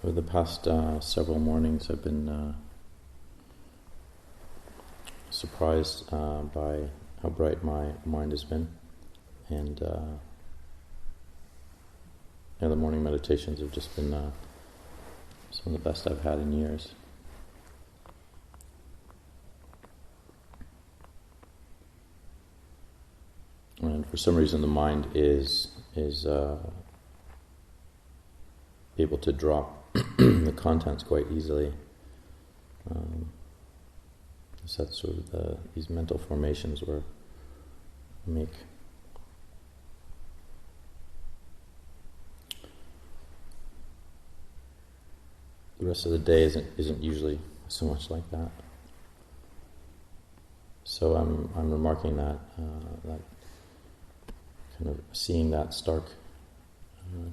Over the past several mornings, I've been surprised by how bright my mind has been, and the morning meditations have just been some of the best I've had in years. And for some reason, the mind is able to drop the contents quite easily. So that's sort of these mental formations where we make the rest of the day isn't usually so much like that. So I'm remarking that kind of seeing that stark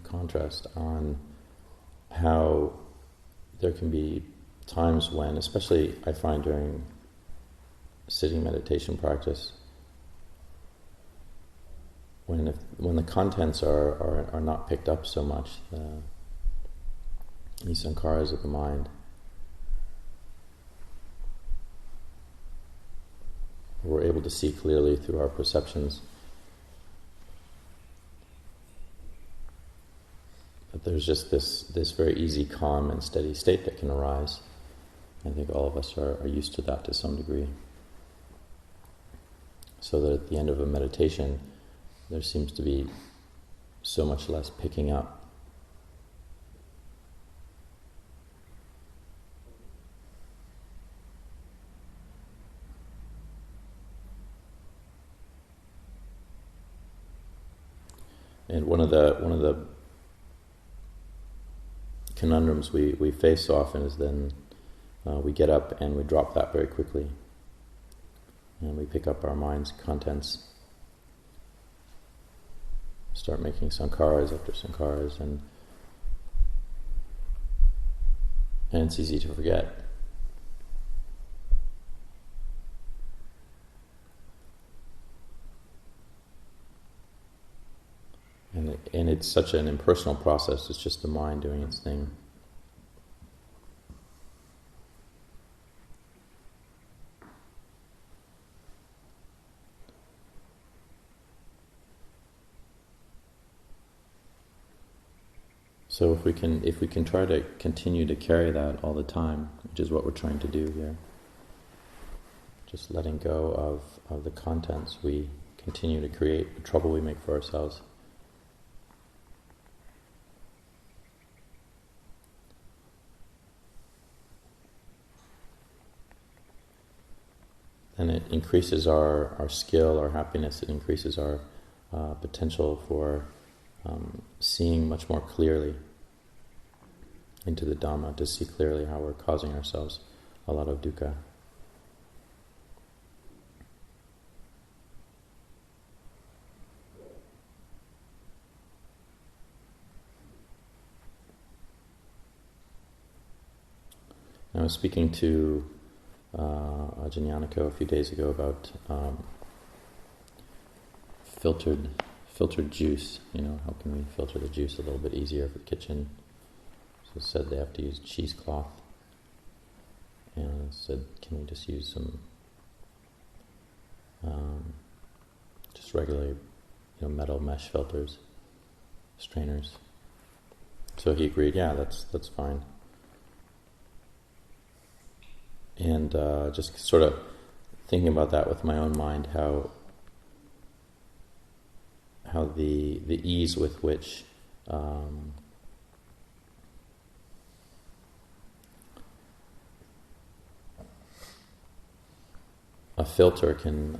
contrast on how there can be times when, especially I find during sitting meditation practice, when the contents are not picked up so much, these sankharas of the mind, we're able to see clearly through our perceptions that there's just this very easy, calm and steady state that can arise. I think all of us are used to that to some degree. So that at the end of a meditation, there seems to be so much less picking up. And one of the conundrums we face often is then we get up and we drop that very quickly. And we pick up our mind's contents, start making sankharas after sankharas, and it's easy to forget. And it's such an impersonal process, it's just the mind doing its thing. So if we can try to continue to carry that all the time, which is what we're trying to do here, just letting go of the contents, we continue to create the trouble we make for ourselves. And it increases our skill, our happiness, it increases our potential for seeing much more clearly into the Dhamma, to see clearly how we're causing ourselves a lot of dukkha. I was speaking to Ajahn Cunda a few days ago about filtered juice. How can we filter the juice a little bit easier for the kitchen? So it said they have to use cheesecloth. And I said, can we just use some just regular metal mesh filters, strainers? So he agreed, yeah, that's fine. And just sort of thinking about that with my own mind, how the ease with which a filter can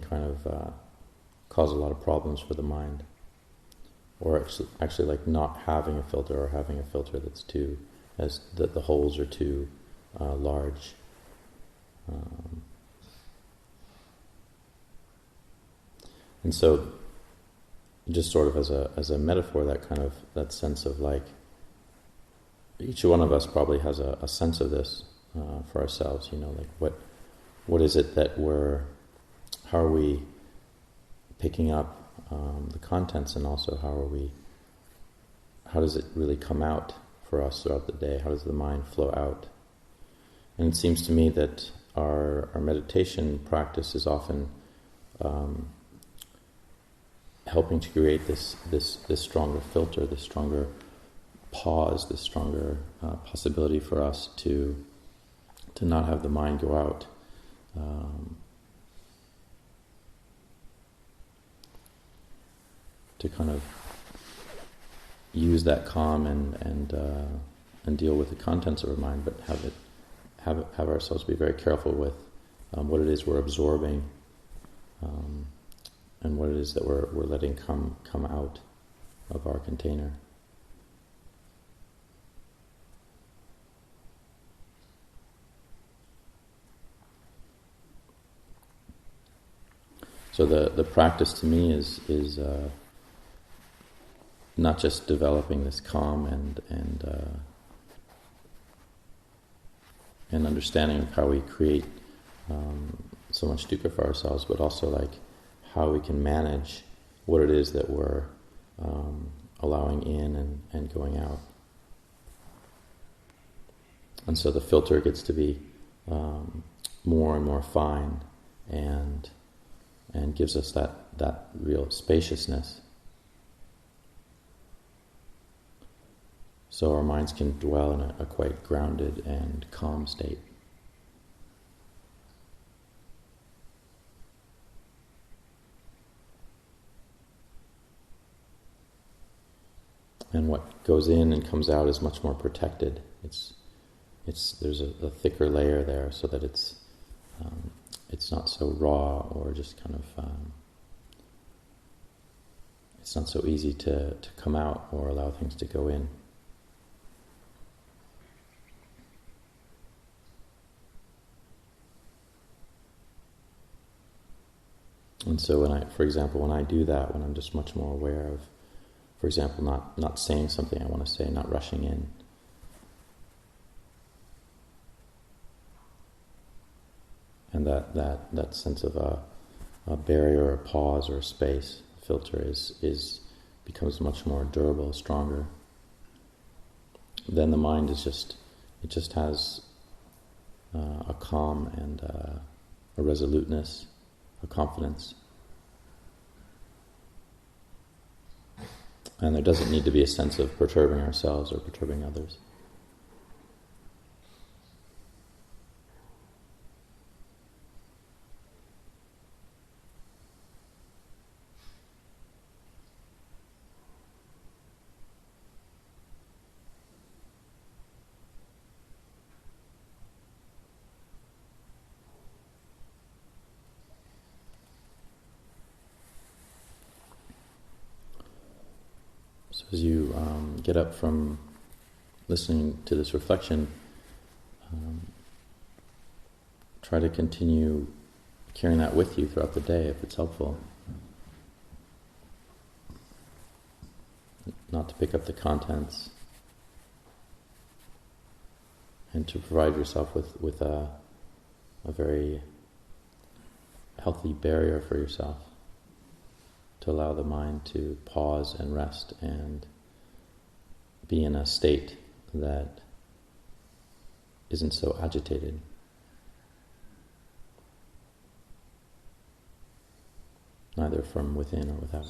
kind of cause a lot of problems for the mind, or actually like not having a filter, or having a filter that's that the holes are too large. And so, just sort of as a metaphor, that sense of like each one of us probably has a sense of this for ourselves. Like what is it that how are we picking up the contents, and also how does it really come out for us throughout the day? How does the mind flow out? And it seems to me that our meditation practice is often helping to create this stronger filter, this stronger pause, this stronger possibility for us to not have the mind go out. To kind of use that calm and deal with the contents of our mind, but have ourselves be very careful with what it is we're absorbing, and what it is that we're letting come out of our container. So the practice to me is not just developing this calm and understanding of how we create so much dukkha for ourselves, but also like how we can manage what it is that we're allowing in and going out. And so the filter gets to be more and more fine and gives us that real spaciousness. So our minds can dwell in a quite grounded and calm state. And what goes in and comes out is much more protected. There's a thicker layer there, so that it's not so raw or just kind of it's not so easy to come out or allow things to go in. And so for example, when I do that, when I'm just much more aware of, for example, not saying something I want to say, not rushing in, and that sense of a barrier or a pause or a space, filter becomes much more durable, stronger. Then the mind has a calm and a resoluteness, a confidence. And there doesn't need to be a sense of perturbing ourselves or perturbing others. So as you get up from listening to this reflection, try to continue carrying that with you throughout the day if it's helpful. Not to pick up the contents, and to provide yourself with a very healthy barrier for yourself, to allow the mind to pause and rest and be in a state that isn't so agitated. Neither from within or without.